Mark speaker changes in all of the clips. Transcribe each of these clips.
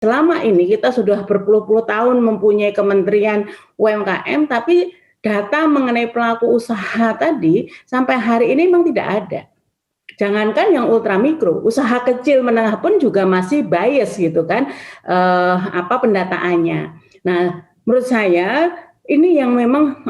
Speaker 1: selama ini kita sudah berpuluh-puluh tahun mempunyai Kementerian UMKM, tapi data mengenai pelaku usaha tadi sampai hari ini memang tidak ada. Jangankan yang ultramikro, usaha kecil menengah pun juga masih bias gitu kan, pendataannya. Nah, menurut saya ini yang memang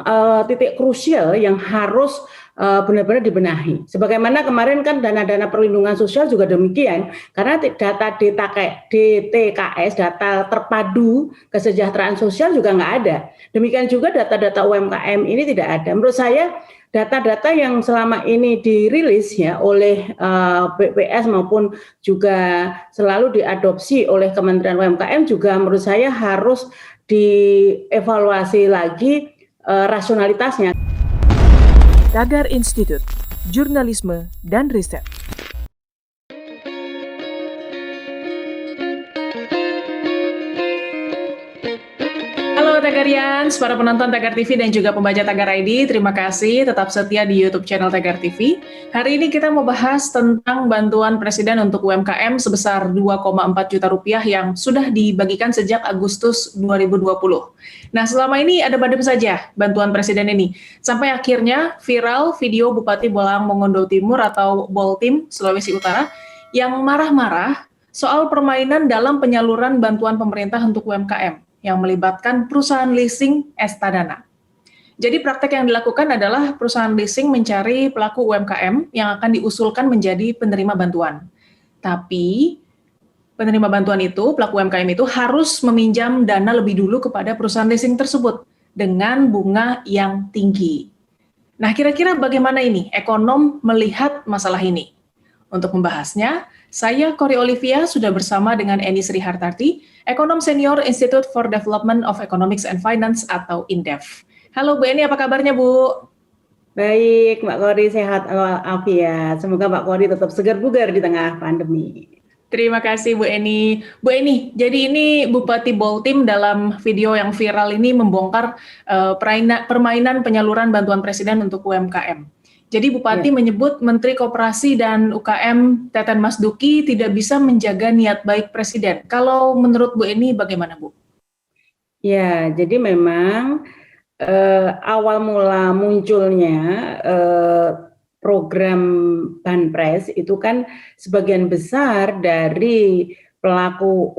Speaker 1: titik krusial yang harus benar-benar dibenahi. Sebagaimana kemarin kan dana-dana perlindungan sosial juga demikian, karena data DTKS, data terpadu kesejahteraan sosial juga nggak ada. Demikian juga data-data UMKM ini tidak ada. Menurut saya data-data yang selama ini dirilis ya oleh BPS maupun juga selalu diadopsi oleh Kementerian UMKM juga menurut saya harus dievaluasi lagi rasionalitasnya.
Speaker 2: Tagar Institut Jurnalisme dan Riset.
Speaker 3: Halo Tagarians, para penonton Tagar TV dan juga pembaca Tagar ID, terima kasih tetap setia di YouTube channel Tagar TV. Hari ini kita mau bahas tentang bantuan Presiden untuk UMKM sebesar 2,4 juta rupiah yang sudah dibagikan sejak Agustus 2020. Nah, selama ini ada badem saja bantuan Presiden ini, sampai akhirnya viral video Bupati Bolang Mongondo Timur atau Boltim, Sulawesi Utara, yang marah-marah soal permainan dalam penyaluran bantuan pemerintah untuk UMKM yang melibatkan perusahaan leasing Estadana. Jadi praktek yang dilakukan adalah perusahaan leasing mencari pelaku UMKM yang akan diusulkan menjadi penerima bantuan. Tapi penerima bantuan itu, pelaku UMKM itu harus meminjam dana lebih dulu kepada perusahaan leasing tersebut dengan bunga yang tinggi. Nah, kira-kira bagaimana ini ekonom melihat masalah ini? Untuk membahasnya, saya Kori Olivia sudah bersama dengan Eni Sri Hartarti, ekonom senior Institute for Development of Economics and Finance atau INDEF. Halo Bu Eni, apa kabarnya Bu?
Speaker 1: Baik, Mbak Kori, sehat walafiat. Semoga Mbak Kori tetap segar bugar di tengah pandemi.
Speaker 3: Terima kasih Bu Eni. Bu Eni, jadi ini Bupati Boltim dalam video yang viral ini membongkar permainan penyaluran bantuan Presiden untuk UMKM. Jadi Bupati menyebut Menteri Koperasi dan UKM Teten Mas Duki tidak bisa menjaga niat baik Presiden. Kalau menurut Bu Eni bagaimana Bu?
Speaker 1: Ya, jadi memang awal mula munculnya program Banpres itu kan sebagian besar dari pelaku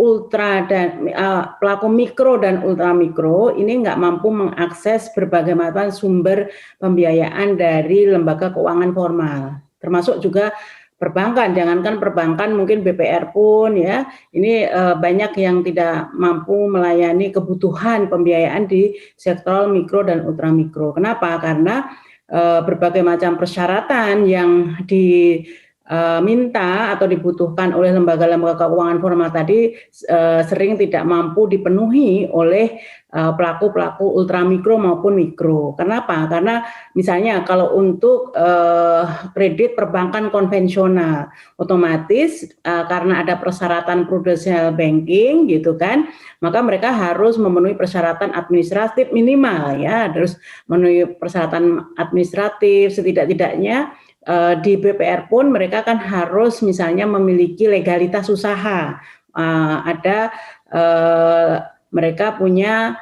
Speaker 1: pelaku mikro dan ultramikro ini nggak mampu mengakses berbagai macam sumber pembiayaan dari lembaga keuangan formal, termasuk juga perbankan. Jangankan perbankan, mungkin BPR pun ya, ini banyak yang tidak mampu melayani kebutuhan pembiayaan di sektor mikro dan ultramikro. Kenapa? Karena berbagai macam persyaratan yang diminta atau dibutuhkan oleh lembaga-lembaga keuangan formal tadi sering tidak mampu dipenuhi oleh pelaku-pelaku ultramikro maupun mikro. Kenapa? Karena misalnya kalau untuk kredit perbankan konvensional, otomatis karena ada persyaratan prudential banking gitu kan, maka mereka harus memenuhi persyaratan administratif minimal ya, terus memenuhi persyaratan administratif setidak-tidaknya. Di BPR pun mereka kan harus misalnya memiliki legalitas usaha, mereka punya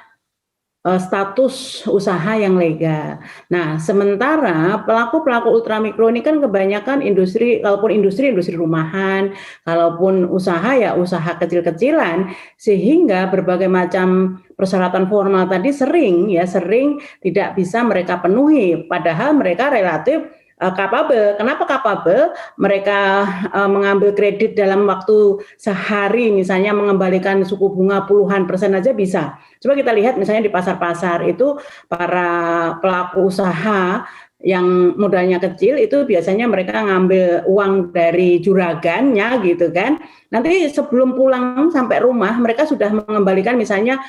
Speaker 1: status usaha yang legal. Nah, sementara pelaku-pelaku ultramikro ini kan kebanyakan industri, kalaupun industri rumahan, kalaupun usaha ya usaha kecil-kecilan, sehingga berbagai macam persyaratan formal tadi sering tidak bisa mereka penuhi, padahal mereka relatif capable. Kenapa capable? Mereka mengambil kredit dalam waktu sehari, misalnya mengembalikan suku bunga puluhan persen aja bisa. Coba kita lihat misalnya di pasar-pasar itu para pelaku usaha yang modalnya kecil itu biasanya mereka ngambil uang dari juragannya gitu kan. Nanti sebelum pulang sampai rumah mereka sudah mengembalikan, misalnya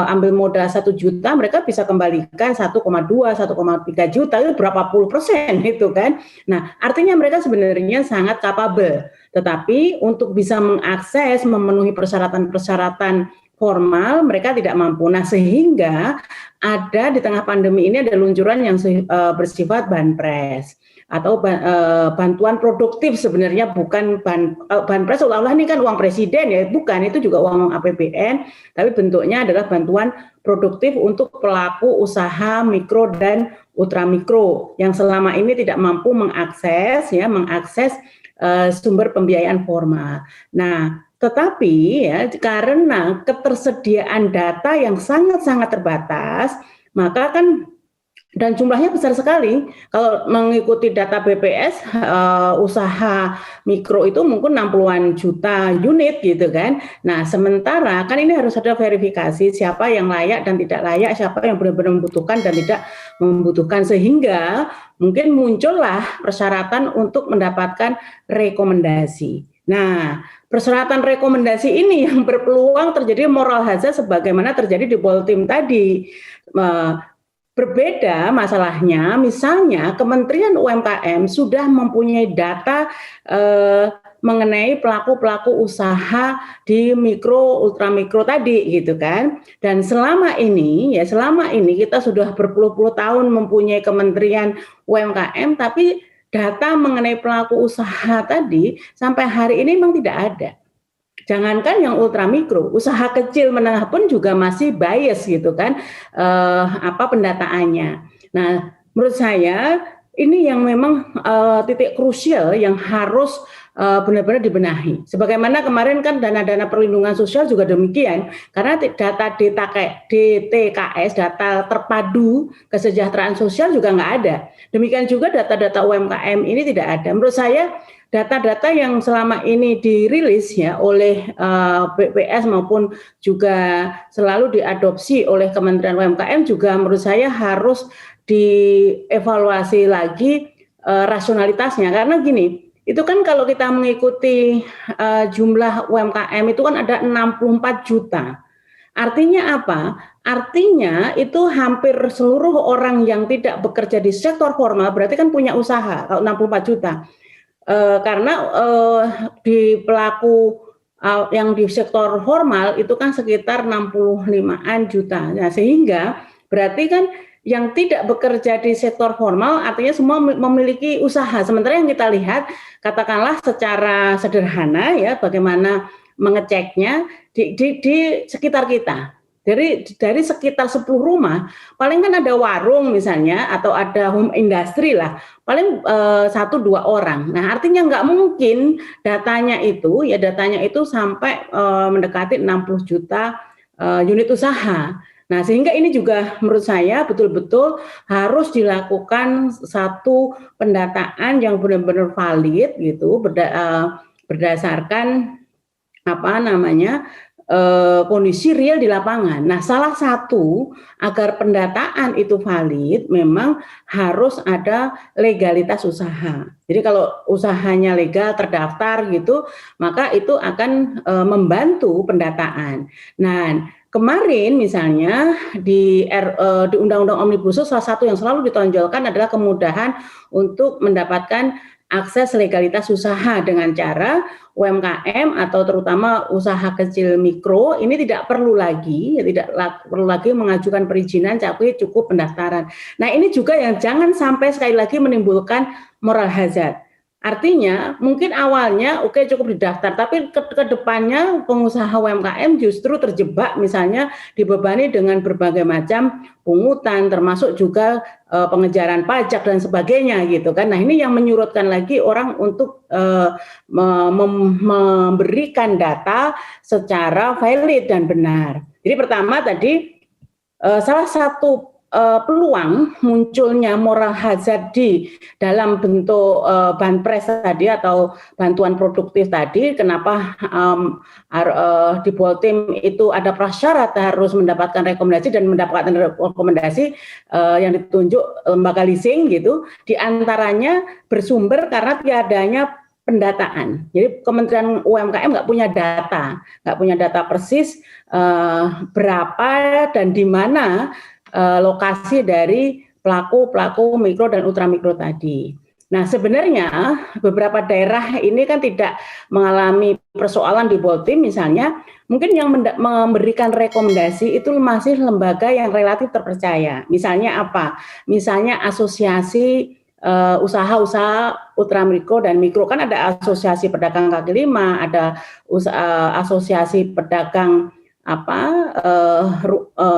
Speaker 1: ambil modal 1 juta, mereka bisa kembalikan 1,2, 1,3 juta, itu berapa puluh persen itu kan. Nah, artinya mereka sebenarnya sangat capable. Tetapi untuk bisa mengakses, memenuhi persyaratan-persyaratan formal mereka tidak mampu. Nah, sehingga ada di tengah pandemi ini ada luncuran yang bersifat Banpres. atau bantuan produktif sebenarnya bukan banpres seolah-olah ini kan uang presiden ya, bukan, itu juga uang APBN, tapi bentuknya adalah bantuan produktif untuk pelaku usaha mikro dan ultramikro yang selama ini tidak mampu mengakses sumber pembiayaan formal. Nah, tetapi ya karena ketersediaan data yang sangat-sangat terbatas, maka kan dan jumlahnya besar sekali. Kalau mengikuti data BPS, usaha mikro itu mungkin 60-an juta unit gitu kan. Nah, sementara kan ini harus ada verifikasi siapa yang layak dan tidak layak, siapa yang benar-benar membutuhkan dan tidak membutuhkan, sehingga mungkin muncullah persyaratan untuk mendapatkan rekomendasi. Nah, persyaratan rekomendasi ini yang berpeluang terjadi moral hazard sebagaimana terjadi di Poltim tadi. Berbeda masalahnya, misalnya Kementerian UMKM sudah mempunyai data mengenai pelaku-pelaku usaha di mikro, ultramikro tadi gitu kan. Dan selama ini kita sudah berpuluh-puluh tahun mempunyai Kementerian UMKM, tapi data mengenai pelaku usaha tadi sampai hari ini memang tidak ada. Jangankan yang ultramikro, usaha kecil menengah pun juga masih bias gitu kan, pendataannya. Nah, menurut saya ini yang memang titik krusial yang harus benar-benar dibenahi. Sebagaimana kemarin kan dana-dana perlindungan sosial juga demikian, karena data DTKS, data terpadu kesejahteraan sosial juga nggak ada. Demikian juga data-data UMKM ini tidak ada. Menurut saya data-data yang selama ini dirilis ya oleh BPS maupun juga selalu diadopsi oleh Kementerian UMKM juga menurut saya harus dievaluasi lagi rasionalitasnya, karena gini, itu kan kalau kita mengikuti jumlah UMKM itu kan ada 64 juta. Artinya apa? Artinya itu hampir seluruh orang yang tidak bekerja di sektor formal berarti kan punya usaha kalau 64 juta. Karena di pelaku yang di sektor formal itu kan sekitar 65-an juta. Nah, sehingga berarti kan yang tidak bekerja di sektor formal artinya semua memiliki usaha. Sementara yang kita lihat katakanlah secara sederhana ya bagaimana mengeceknya di sekitar kita. Dari sekitar 10 rumah, paling kan ada warung misalnya, atau ada home industry lah, paling 1-2 orang. Nah, artinya nggak mungkin datanya itu sampai mendekati 60 juta unit usaha. Nah, sehingga ini juga menurut saya betul-betul harus dilakukan satu pendataan yang benar-benar valid gitu, berdasarkan kondisi real di lapangan. Nah, salah satu agar pendataan itu valid memang harus ada legalitas usaha. Jadi kalau usahanya legal terdaftar gitu, maka itu akan membantu pendataan. Nah, kemarin misalnya di Undang-Undang Omnibus Law salah satu yang selalu ditonjolkan adalah kemudahan untuk mendapatkan akses legalitas usaha dengan cara UMKM atau terutama usaha kecil mikro ini tidak perlu lagi mengajukan perizinan, tapi cukup pendaftaran. Nah, ini juga yang jangan sampai sekali lagi menimbulkan moral hazard. Artinya mungkin awalnya cukup didaftar, tapi ke depannya pengusaha UMKM justru terjebak misalnya dibebani dengan berbagai macam pungutan, termasuk juga pengejaran pajak dan sebagainya gitu kan. Nah, ini yang menyurutkan lagi orang untuk memberikan data secara valid dan benar. Jadi pertama tadi salah satu peluang munculnya moral hazard di dalam bentuk banpres tadi atau bantuan produktif tadi, kenapa di Poltim itu ada prasyarat harus mendapatkan rekomendasi dan mendapatkan rekomendasi yang ditunjuk lembaga leasing gitu, diantaranya bersumber karena tiadanya pendataan. Jadi Kementerian UMKM nggak punya data persis berapa dan di mana lokasi dari pelaku mikro dan ultramikro tadi. Nah, sebenarnya beberapa daerah ini kan tidak mengalami persoalan di Poltim misalnya, mungkin yang memberikan rekomendasi itu masih lembaga yang relatif terpercaya. Misalnya apa? Misalnya asosiasi usaha-usaha ultramikro dan mikro. Kan ada asosiasi pedagang kaki lima, ada asosiasi pedagang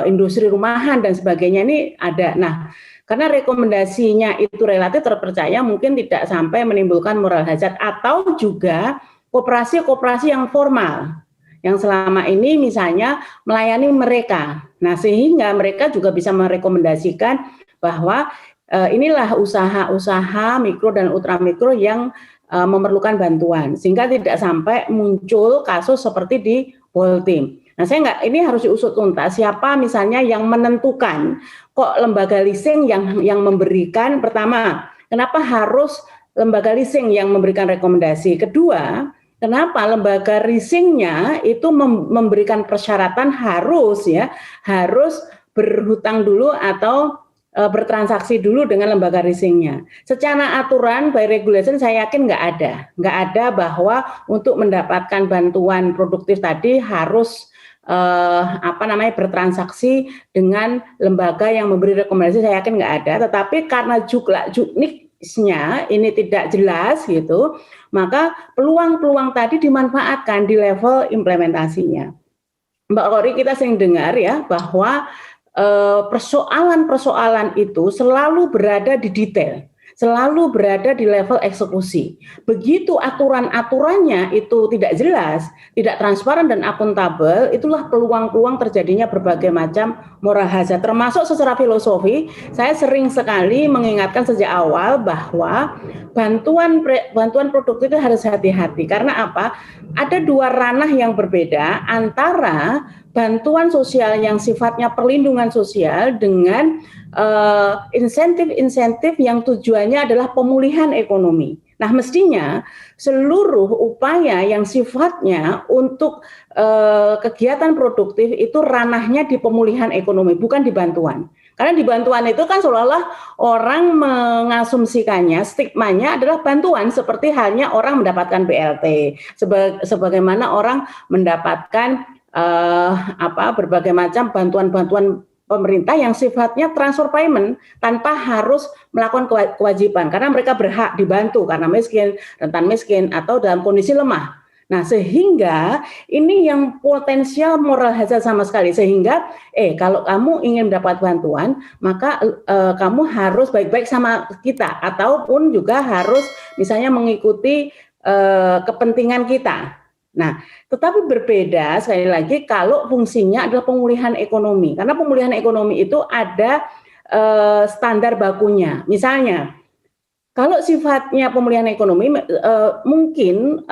Speaker 1: industri rumahan dan sebagainya, ini ada. Nah, karena rekomendasinya itu relatif terpercaya, mungkin tidak sampai menimbulkan moral hazard, atau juga koperasi-koperasi yang formal yang selama ini misalnya melayani mereka. Nah, sehingga mereka juga bisa merekomendasikan bahwa inilah usaha-usaha mikro dan ultramikro yang memerlukan bantuan, sehingga tidak sampai muncul kasus seperti di Poltim. Nah, ini harus diusut tuntas siapa misalnya yang menentukan kok lembaga leasing yang memberikan. Pertama, kenapa harus lembaga leasing yang memberikan rekomendasi? Kedua, kenapa lembaga leasingnya itu memberikan persyaratan harus berhutang dulu atau bertransaksi dulu dengan lembaga leasingnya. Secara aturan by regulation saya yakin nggak ada bahwa untuk mendapatkan bantuan produktif tadi harus bertransaksi dengan lembaga yang memberi rekomendasi. Saya yakin nggak ada. Tetapi karena juknisnya ini tidak jelas gitu, maka peluang-peluang tadi dimanfaatkan di level implementasinya. Mbak Kori, kita sering dengar ya bahwa persoalan-persoalan itu selalu berada di detail, selalu berada di level eksekusi. Begitu aturan-aturannya itu tidak jelas, tidak transparan dan akuntabel, itulah peluang-peluang terjadinya berbagai macam moral hazard. Termasuk secara filosofi, saya sering sekali mengingatkan sejak awal bahwa bantuan produktif itu harus hati-hati. Karena apa? Ada dua ranah yang berbeda antara bantuan sosial yang sifatnya perlindungan sosial dengan insentif-insentif yang tujuannya adalah pemulihan ekonomi. Nah, mestinya seluruh upaya yang sifatnya untuk kegiatan produktif itu ranahnya di pemulihan ekonomi, bukan di bantuan. Karena di bantuan itu kan seolah-olah orang mengasumsikannya, stigmanya adalah bantuan seperti halnya orang mendapatkan BLT, sebagaimana orang mendapatkan berbagai macam bantuan-bantuan pemerintah yang sifatnya transfer payment tanpa harus melakukan kewajiban, karena mereka berhak dibantu karena miskin, rentan miskin, atau dalam kondisi lemah. Nah, sehingga ini yang potensial moral hazard sama sekali. Sehingga kalau kamu ingin mendapat bantuan, maka kamu harus baik-baik sama kita, ataupun juga harus misalnya mengikuti kepentingan kita. Nah, tetapi berbeda sekali lagi kalau fungsinya adalah pemulihan ekonomi. Karena pemulihan ekonomi itu ada standar bakunya. Misalnya, kalau sifatnya pemulihan ekonomi mungkin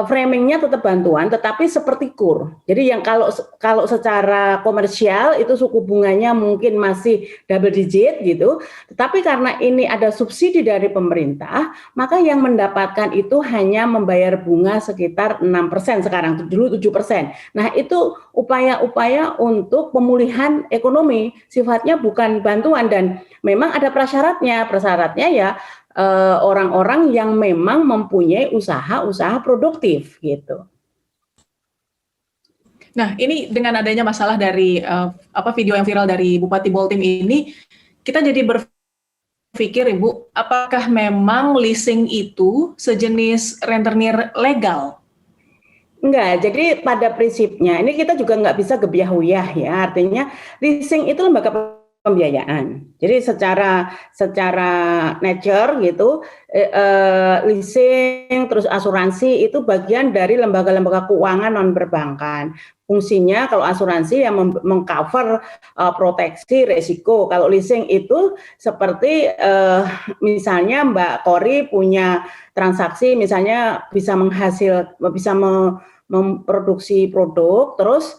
Speaker 1: framingnya tetap bantuan, tetapi seperti KUR. Jadi yang kalau secara komersial itu suku bunganya mungkin masih double digit gitu, tetapi karena ini ada subsidi dari pemerintah, maka yang mendapatkan itu hanya membayar bunga sekitar 6% sekarang, dulu 7%. Nah, itu upaya-upaya untuk pemulihan ekonomi, sifatnya bukan bantuan, dan memang ada prasyaratnya ya orang-orang yang memang mempunyai usaha-usaha produktif gitu.
Speaker 3: Nah, ini dengan adanya masalah dari video yang viral dari Bupati Poltim ini, kita jadi berpikir, Ibu, apakah memang leasing itu sejenis rentenir legal?
Speaker 1: Enggak, jadi pada prinsipnya ini kita juga nggak bisa gebyah-uyah ya, artinya leasing itu lembaga pembiayaan. Jadi secara nature gitu, leasing terus asuransi itu bagian dari lembaga-lembaga keuangan non perbankan. Fungsinya kalau asuransi yang mengcover proteksi risiko. Kalau leasing itu seperti misalnya Mbak Kori punya transaksi, misalnya bisa memproduksi produk terus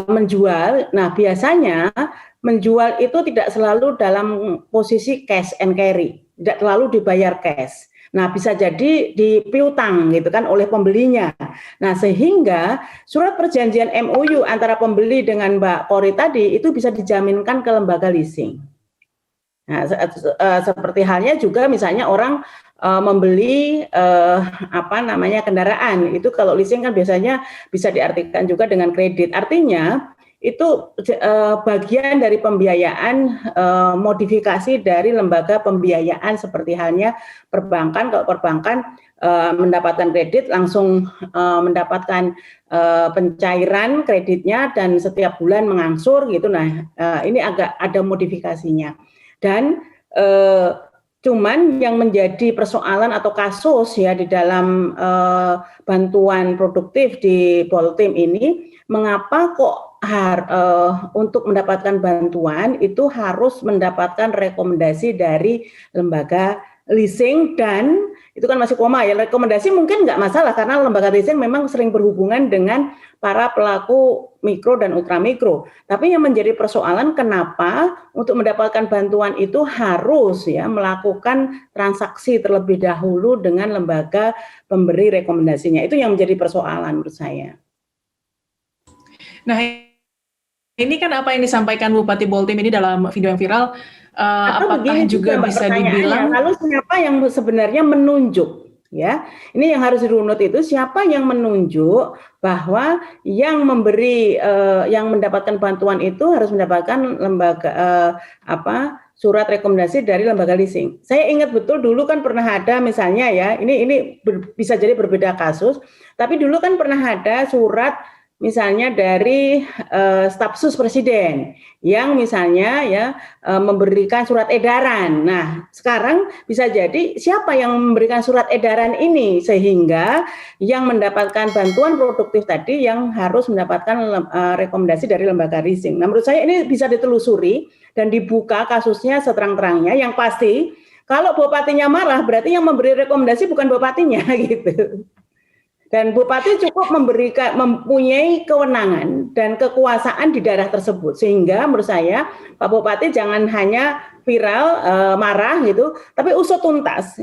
Speaker 1: menjual. Nah, biasanya menjual itu tidak selalu dalam posisi cash and carry, tidak selalu dibayar cash. Nah, bisa jadi dipiutang gitu kan oleh pembelinya. Nah, sehingga surat perjanjian MOU antara pembeli dengan Mbak Kori tadi itu bisa dijaminkan ke lembaga leasing. Nah, seperti halnya juga misalnya orang membeli kendaraan, itu kalau leasing kan biasanya bisa diartikan juga dengan kredit. Artinya itu bagian dari pembiayaan, modifikasi dari lembaga pembiayaan seperti halnya perbankan. Kalau perbankan mendapatkan kredit langsung mendapatkan pencairan kreditnya dan setiap bulan mengangsur gitu. Nah, ini agak ada modifikasinya. Dan cuman yang menjadi persoalan atau kasus ya di dalam bantuan produktif di Poltim ini, mengapa kok untuk mendapatkan bantuan itu harus mendapatkan rekomendasi dari lembaga leasing, dan itu kan masih koma ya, rekomendasi mungkin nggak masalah karena lembaga leasing memang sering berhubungan dengan para pelaku mikro dan ultramikro. Tapi yang menjadi persoalan kenapa untuk mendapatkan bantuan itu harus ya melakukan transaksi terlebih dahulu dengan lembaga pemberi rekomendasinya. Itu yang menjadi persoalan menurut saya.
Speaker 3: Nah, ini kan apa yang disampaikan Bupati Poltim ini dalam video yang viral, apakah juga bisa dibilang
Speaker 1: lalu siapa yang sebenarnya menunjuk ya? Ini yang harus dirunut, itu siapa yang menunjuk bahwa yang memberi yang mendapatkan bantuan itu harus mendapatkan lembaga surat rekomendasi dari lembaga leasing. Saya ingat betul dulu kan pernah ada misalnya ya, ini bisa jadi berbeda kasus, tapi dulu kan pernah ada surat misalnya dari staf sus presiden yang misalnya ya memberikan surat edaran. Nah, sekarang bisa jadi siapa yang memberikan surat edaran ini sehingga yang mendapatkan bantuan produktif tadi yang harus mendapatkan rekomendasi dari lembaga leasing. Nah, menurut saya ini bisa ditelusuri dan dibuka kasusnya seterang-terangnya. Yang pasti kalau bupatinya marah berarti yang memberi rekomendasi bukan bupatinya gitu. Dan bupati cukup mempunyai kewenangan dan kekuasaan di daerah tersebut, sehingga menurut saya Pak Bupati jangan hanya viral marah gitu, tapi usut tuntas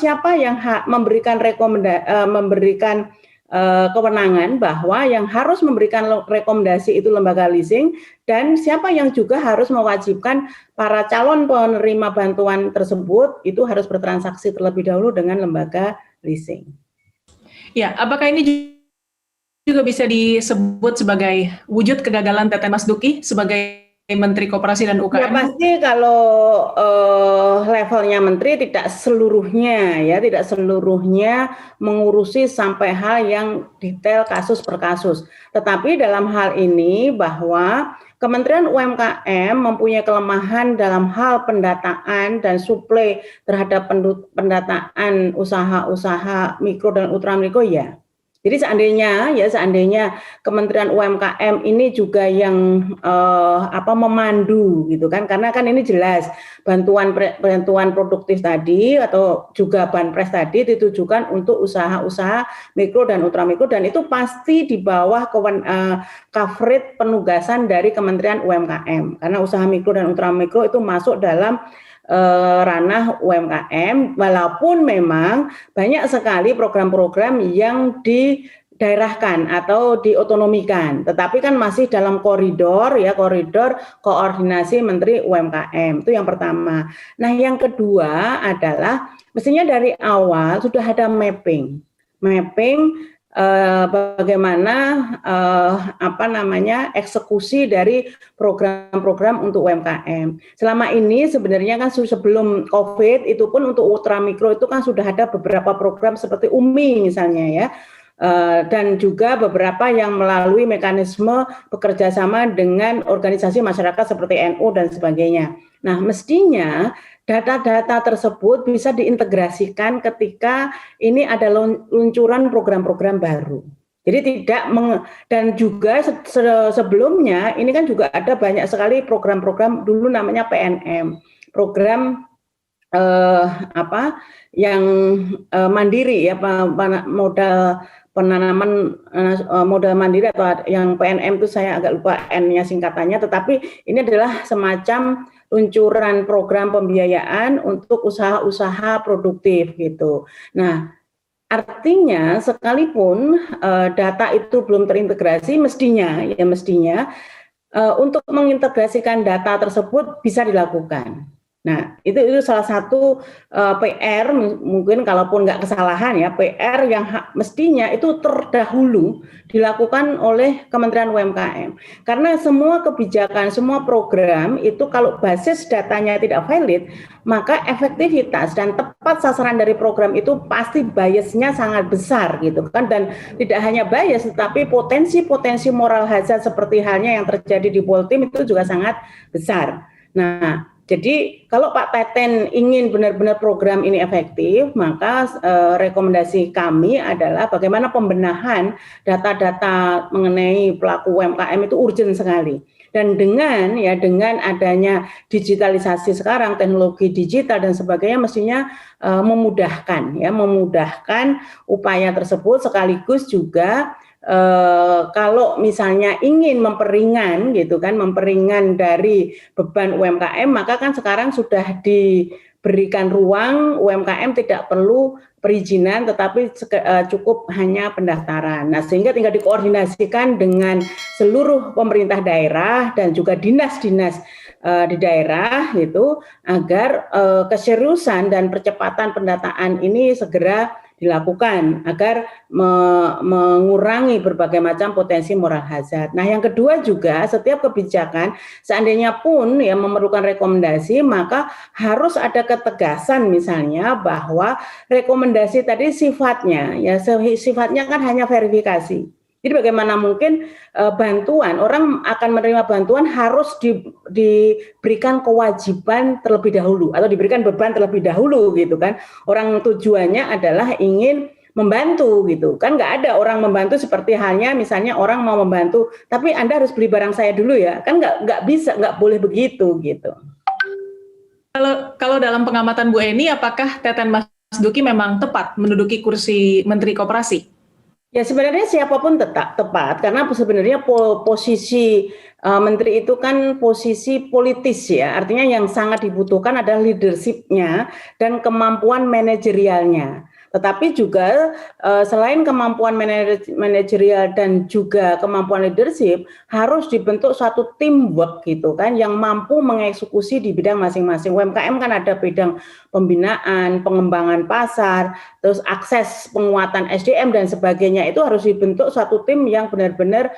Speaker 1: siapa yang memberikan kewenangan bahwa yang harus memberikan rekomendasi itu lembaga leasing, dan siapa yang juga harus mewajibkan para calon penerima bantuan tersebut itu harus bertransaksi terlebih dahulu dengan lembaga leasing.
Speaker 3: Ya, apakah ini juga bisa disebut sebagai wujud kegagalan Teten Mas Duki sebagai Menteri Koperasi dan UKM?
Speaker 1: Ya pasti kalau levelnya menteri tidak seluruhnya mengurusi sampai hal yang detail kasus per kasus. Tetapi dalam hal ini bahwa Kementerian UMKM mempunyai kelemahan dalam hal pendataan dan suplai terhadap pendataan usaha-usaha mikro dan ultramikro ya. Jadi seandainya Kementerian UMKM ini juga yang memandu gitu kan, karena kan ini jelas bantuan produktif tadi atau juga banpres tadi ditujukan untuk usaha-usaha mikro dan ultramikro, dan itu pasti di bawah coverage penugasan dari Kementerian UMKM karena usaha mikro dan ultramikro itu masuk dalam ranah UMKM, walaupun memang banyak sekali program-program yang didaerahkan atau diotonomikan, tetapi kan masih dalam koridor koordinasi Menteri UMKM. Itu yang pertama. Nah, yang kedua adalah mestinya dari awal sudah ada mapping bagaimana eksekusi dari program-program untuk UMKM. Selama ini sebenarnya kan sebelum COVID itu pun untuk ultramikro itu kan sudah ada beberapa program seperti UMI misalnya ya. Dan juga beberapa yang melalui mekanisme bekerja sama dengan organisasi masyarakat seperti NU dan sebagainya. Nah, mestinya data-data tersebut bisa diintegrasikan ketika ini ada luncuran program-program baru. Jadi dan juga sebelumnya ini kan juga ada banyak sekali program-program dulu namanya PNM, program yang mandiri ya, modal penanaman modal mandiri atau yang PNM itu saya agak lupa N-nya singkatannya, tetapi ini adalah semacam luncuran program pembiayaan untuk usaha-usaha produktif gitu. Nah, artinya sekalipun data itu belum terintegrasi, mestinya untuk mengintegrasikan data tersebut bisa dilakukan. Nah, itu salah satu PR mungkin kalaupun nggak kesalahan ya, PR yang mestinya itu terdahulu dilakukan oleh Kementerian UMKM. Karena semua kebijakan, semua program itu kalau basis datanya tidak valid, maka efektivitas dan tepat sasaran dari program itu pasti biasnya sangat besar gitu kan, dan tidak hanya bias tetapi potensi-potensi moral hazard seperti halnya yang terjadi di Poltim itu juga sangat besar. Nah, jadi kalau Pak Teten ingin benar-benar program ini efektif, maka rekomendasi kami adalah bagaimana pembenahan data-data mengenai pelaku UMKM itu urgent sekali. Dan dengan adanya digitalisasi sekarang, teknologi digital dan sebagainya mestinya memudahkan upaya tersebut, sekaligus juga kalau misalnya ingin memperingan dari beban UMKM, maka kan sekarang sudah diberikan ruang UMKM tidak perlu perizinan tetapi cukup hanya pendaftaran. Nah, sehingga tinggal dikoordinasikan dengan seluruh pemerintah daerah dan juga dinas-dinas di daerah itu agar keseriusan dan percepatan pendataan ini segera dilakukan agar mengurangi berbagai macam potensi moral hazard. Nah, yang kedua juga setiap kebijakan seandainya pun memerlukan rekomendasi, maka harus ada ketegasan misalnya bahwa rekomendasi tadi sifatnya kan hanya verifikasi. Jadi bagaimana mungkin bantuan, orang akan menerima bantuan harus diberikan kewajiban terlebih dahulu atau diberikan beban terlebih dahulu gitu kan. Orang tujuannya adalah ingin membantu gitu kan, nggak ada orang membantu seperti halnya misalnya orang mau membantu tapi Anda harus beli barang saya dulu ya, kan nggak bisa, nggak boleh begitu gitu.
Speaker 3: Kalau dalam pengamatan Bu Eni, apakah Teten Mas Duki memang tepat menduduki kursi Menteri Koperasi?
Speaker 1: Ya sebenarnya siapapun tepat karena sebenarnya posisi menteri itu kan posisi politis ya, artinya yang sangat dibutuhkan adalah leadership-nya dan kemampuan manajerialnya. Tetapi juga selain kemampuan manajerial dan juga kemampuan leadership, harus dibentuk suatu teamwork gitu kan, yang mampu mengeksekusi di bidang masing-masing. UMKM kan ada bidang pembinaan, pengembangan pasar, terus akses penguatan SDM dan sebagainya, itu harus dibentuk suatu tim yang benar-benar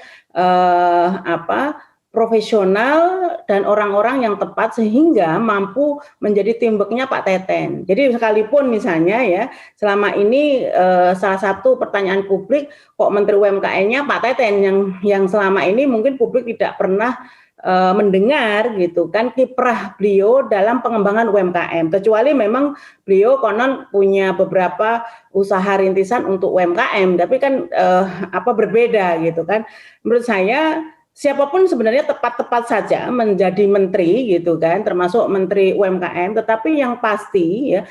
Speaker 1: profesional dan orang-orang yang tepat sehingga mampu menjadi teamwork-nya Pak Teten. Jadi sekalipun misalnya ya selama ini salah satu pertanyaan publik, kok Menteri UMKM-nya Pak Teten yang selama ini mungkin publik tidak pernah mendengar gitu kan kiprah beliau dalam pengembangan UMKM, kecuali memang beliau konon punya beberapa usaha rintisan untuk UMKM, tapi kan berbeda gitu kan. Menurut saya siapapun sebenarnya tepat-tepat saja menjadi menteri gitu kan, termasuk menteri UMKM, tetapi yang pasti ya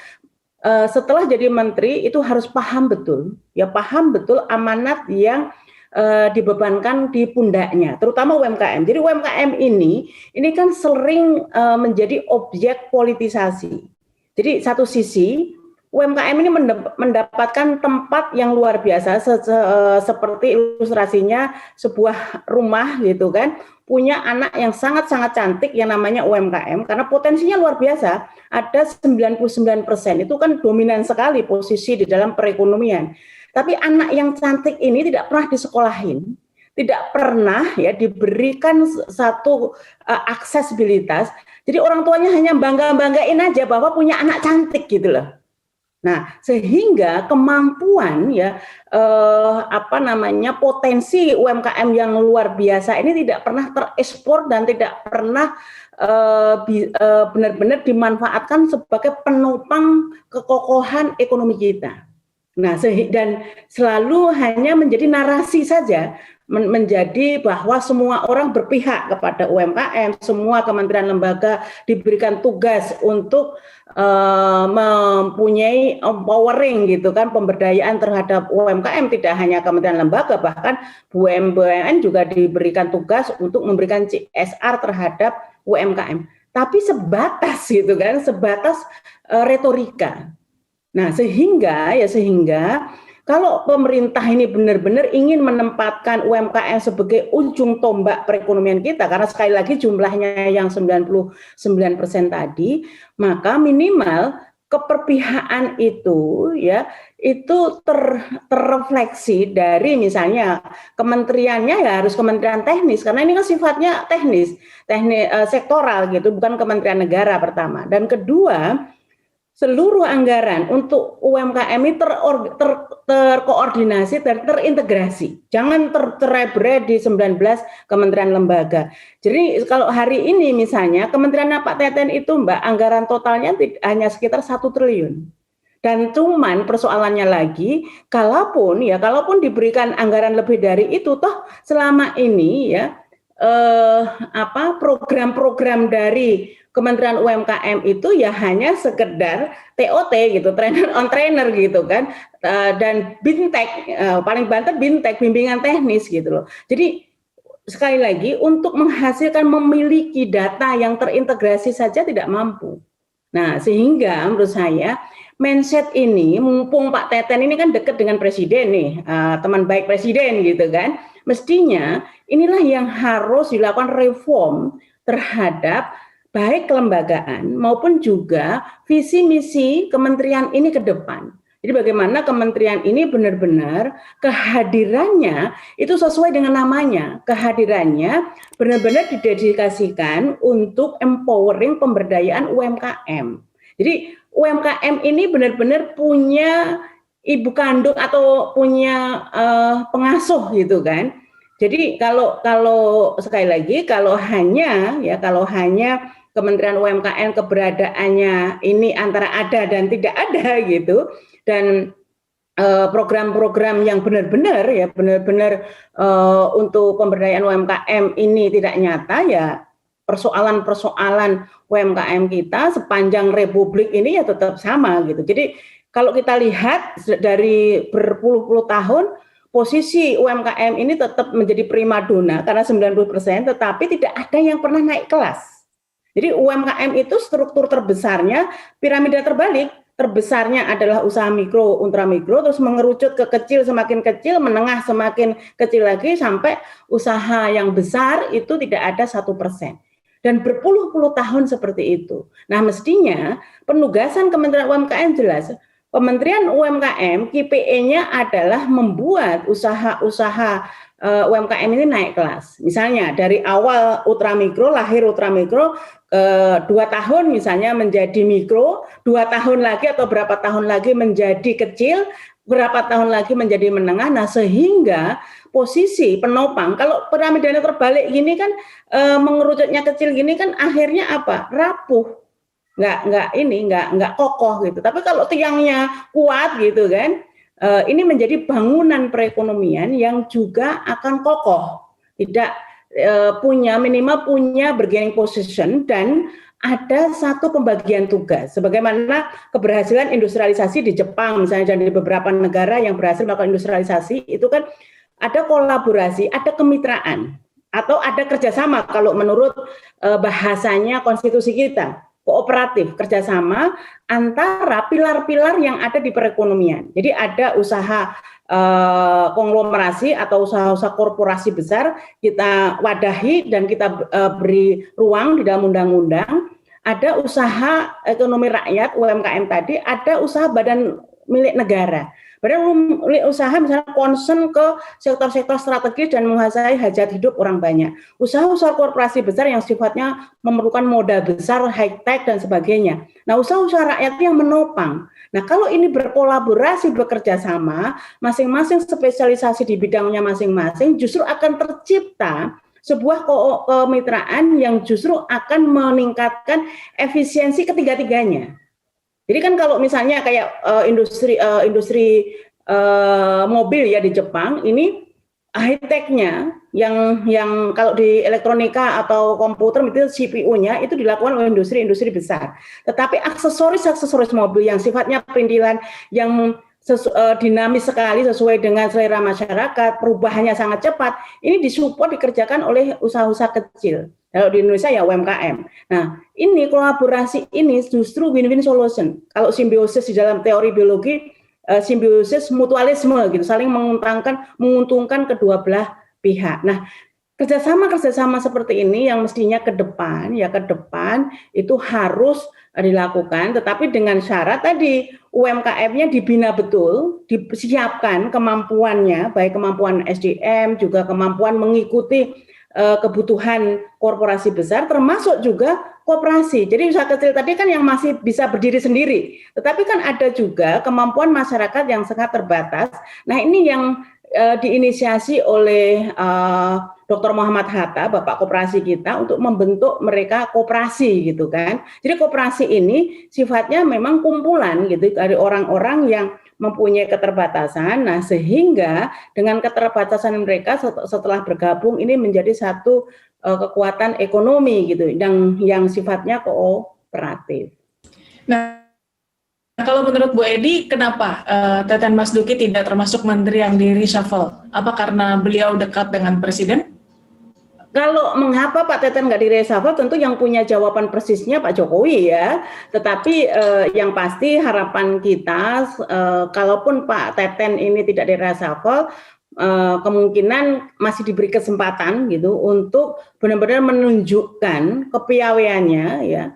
Speaker 1: setelah jadi menteri itu harus paham betul amanat yang dibebankan di pundaknya, terutama UMKM. Jadi UMKM ini kan sering menjadi objek politisasi. Jadi satu sisi UMKM ini mendapatkan tempat yang luar biasa seperti ilustrasinya sebuah rumah gitu kan, punya anak yang sangat-sangat cantik yang namanya UMKM karena potensinya luar biasa, ada 99%, itu kan dominan sekali posisi di dalam perekonomian. Tapi anak yang cantik ini tidak pernah disekolahin, tidak pernah ya diberikan satu aksesibilitas. Jadi orang tuanya hanya bangga-banggain aja bahwa punya anak cantik gitu loh. Nah, sehingga kemampuan potensi UMKM yang luar biasa ini tidak pernah terekspor dan tidak pernah benar-benar dimanfaatkan sebagai penopang kekokohan ekonomi kita. Nah, dan selalu hanya menjadi narasi saja, menjadi bahwa semua orang berpihak kepada UMKM, semua kementerian lembaga diberikan tugas untuk mempunyai empowering gitu kan, pemberdayaan terhadap UMKM, tidak hanya kementerian lembaga, bahkan BUMN juga diberikan tugas untuk memberikan CSR terhadap UMKM. Tapi sebatas gitu kan, sebatas retorika. Nah, sehingga kalau pemerintah ini benar-benar ingin menempatkan UMKM sebagai ujung tombak perekonomian kita, karena sekali lagi jumlahnya yang 99% tadi, maka minimal keperpihakan itu ya itu terrefleksi dari misalnya kementeriannya ya harus kementerian teknis, karena ini kan sifatnya teknis sektoral gitu, bukan kementerian negara pertama. Dan kedua, seluruh anggaran untuk UMKM ini terkoordinasi dan terintegrasi. Jangan tercerai-berai di 19 kementerian lembaga. Jadi kalau hari ini misalnya Kementerian Pak Teten itu Mbak, anggaran totalnya hanya sekitar 1 triliun. Dan cuman persoalannya lagi, kalaupun diberikan anggaran lebih dari itu, toh selama ini ya program-program dari Kementerian UMKM itu ya hanya sekedar TOT gitu, trainer on trainer gitu kan, dan bintek, paling banter bintek, bimbingan teknis gitu loh. Jadi sekali lagi untuk menghasilkan memiliki data yang terintegrasi saja tidak mampu. Nah sehingga menurut saya mindset ini, mumpung Pak Teten ini kan dekat dengan Presiden nih, teman baik Presiden gitu kan, mestinya inilah yang harus dilakukan reform terhadap baik kelembagaan maupun juga visi misi kementerian ini ke depan. Jadi bagaimana kementerian ini benar-benar kehadirannya itu sesuai dengan namanya, kehadirannya benar-benar didedikasikan untuk empowering pemberdayaan UMKM. Jadi UMKM ini benar-benar punya ibu kandung atau punya pengasuh gitu kan. Jadi kalau sekali lagi kalau hanya Kementerian UMKM keberadaannya ini antara ada dan tidak ada gitu, dan program-program yang benar-benar untuk pemberdayaan UMKM ini tidak nyata, ya persoalan-persoalan UMKM kita sepanjang Republik ini ya tetap sama gitu. Jadi kalau kita lihat dari berpuluh-puluh tahun, posisi UMKM ini tetap menjadi primadona karena 90%, tetapi tidak ada yang pernah naik kelas. Jadi UMKM itu struktur terbesarnya piramida terbalik. Terbesarnya adalah usaha mikro, ultramikro, terus mengerucut ke kecil semakin kecil, menengah semakin kecil lagi, sampai usaha yang besar itu tidak ada 1%. Dan berpuluh-puluh tahun seperti itu. Nah mestinya penugasan Kementerian UMKM jelas. Kementerian UMKM KPI-nya adalah membuat usaha-usaha UMKM ini naik kelas. Misalnya dari awal ultramikro, lahir ultramikro, 2 tahun misalnya menjadi mikro, 2 tahun lagi atau berapa tahun lagi menjadi kecil, berapa tahun lagi menjadi menengah. Nah sehingga posisi penopang, kalau piramidanya terbalik gini kan, mengerucutnya kecil gini kan akhirnya apa? Rapuh. Nggak kokoh gitu. Tapi kalau tiangnya kuat gitu kan, ini menjadi bangunan perekonomian yang juga akan kokoh, tidak minimal punya bargaining position, dan ada satu pembagian tugas. Sebagaimana keberhasilan industrialisasi di Jepang misalnya, dan di beberapa negara yang berhasil melakukan industrialisasi itu kan ada kolaborasi, ada kemitraan, atau ada kerjasama kalau menurut bahasanya konstitusi kita. Kooperatif, kerjasama antara pilar-pilar yang ada di perekonomian. Jadi ada usaha konglomerasi atau usaha-usaha korporasi besar kita wadahi dan kita beri ruang di dalam undang-undang. Ada usaha ekonomi rakyat UMKM tadi, ada usaha badan milik negara. Badan milik usaha misalnya concern ke sektor-sektor strategis dan menguasai hajat hidup orang banyak. Usaha-usaha korporasi besar yang sifatnya memerlukan modal besar, high-tech dan sebagainya. Nah usaha-usaha rakyat yang menopang. Nah kalau ini berkolaborasi, bekerja sama, masing-masing spesialisasi di bidangnya masing-masing, justru akan tercipta sebuah kemitraan yang justru akan meningkatkan efisiensi ketiga-tiganya. Jadi kan kalau misalnya kayak industri mobil ya di Jepang, ini high-tech-nya yang kalau di elektronika atau komputer itu CPU-nya itu dilakukan oleh industri besar. Tetapi aksesoris mobil yang sifatnya perintilan, yang dinamis sekali sesuai dengan selera masyarakat, perubahannya sangat cepat, ini disupport dikerjakan oleh usaha-usaha kecil. Kalau di Indonesia ya UMKM. Nah, ini kolaborasi ini justru win-win solution. Kalau simbiosis di dalam teori biologi simbiosis mutualisme gitu, saling menguntungkan kedua belah pihak. Nah, kerjasama seperti ini yang mestinya ke depan itu harus dilakukan, tetapi dengan syarat tadi UMKM-nya dibina betul, disiapkan kemampuannya, baik kemampuan SDM juga kemampuan mengikuti kebutuhan korporasi besar, termasuk juga koperasi. Jadi usaha kecil tadi kan yang masih bisa berdiri sendiri, tetapi kan ada juga kemampuan masyarakat yang sangat terbatas. Nah, ini yang diinisiasi oleh Dr. Muhammad Hatta, Bapak Koperasi kita, untuk membentuk mereka koperasi gitu kan. Jadi koperasi ini sifatnya memang kumpulan gitu dari orang-orang yang mempunyai keterbatasan. Nah, sehingga dengan keterbatasan mereka setelah bergabung ini menjadi satu kekuatan ekonomi gitu yang sifatnya kooperatif.
Speaker 3: Nah, kalau menurut Bu Edi, kenapa Teten Mas Duki tidak termasuk menteri yang di reshuffle? Apa karena beliau dekat dengan Presiden?
Speaker 1: Kalau mengapa Pak Teten nggak di-reshuffle, tentu yang punya jawaban persisnya Pak Jokowi ya. Tetapi yang pasti harapan kita, kalaupun Pak Teten ini tidak di-reshuffle, kemungkinan masih diberi kesempatan gitu untuk benar-benar menunjukkan kepiawaiannya ya.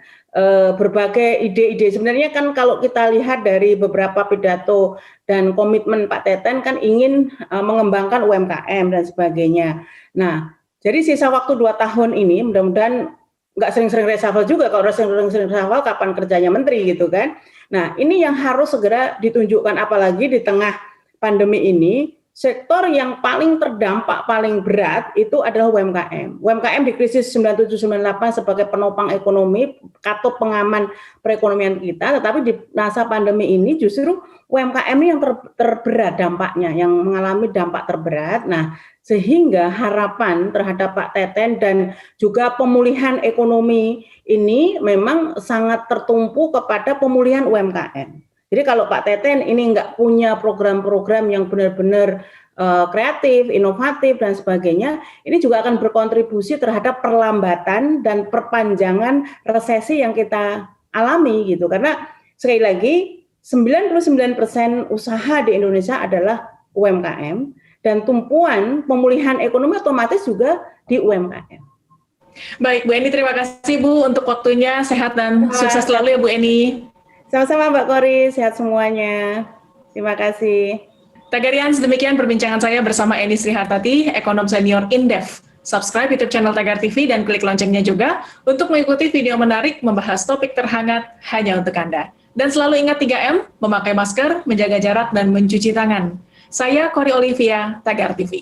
Speaker 1: Berbagai ide-ide sebenarnya kan kalau kita lihat dari beberapa pidato dan komitmen Pak Teten kan ingin mengembangkan UMKM dan sebagainya. Nah, jadi sisa waktu 2 tahun ini mudah-mudahan nggak sering-sering reshuffle juga. Kalau sering-sering reshuffle kapan kerjanya menteri gitu kan. Nah, ini yang harus segera ditunjukkan, apalagi di tengah pandemi ini. Sektor yang paling terdampak paling berat itu adalah UMKM. UMKM di krisis 97-98 sebagai penopang ekonomi, katup pengaman perekonomian kita, tetapi di masa pandemi ini justru UMKM ini yang terberat dampaknya, yang mengalami dampak terberat. Nah, sehingga harapan terhadap Pak Teten dan juga pemulihan ekonomi ini memang sangat tertumpu kepada pemulihan UMKM. Jadi kalau Pak Teten ini nggak punya program-program yang benar-benar kreatif, inovatif, dan sebagainya, ini juga akan berkontribusi terhadap perlambatan dan perpanjangan resesi yang kita alami gitu. Karena sekali lagi 99% usaha di Indonesia adalah UMKM, dan tumpuan pemulihan ekonomi otomatis juga di UMKM.
Speaker 3: Baik, Bu Eni, terima kasih Bu untuk waktunya, sehat dan sukses selalu ya Bu Eni.
Speaker 1: Sama-sama Mbak Kori, sehat semuanya. Terima kasih.
Speaker 3: Tagarians, demikian perbincangan saya bersama Eni Srihartati, ekonom senior Indef. Subscribe YouTube channel Tagar TV dan klik loncengnya juga untuk mengikuti video menarik membahas topik terhangat hanya untuk Anda. Dan selalu ingat 3M, memakai masker, menjaga jarak, dan mencuci tangan. Saya Kori Olivia, Tagar TV.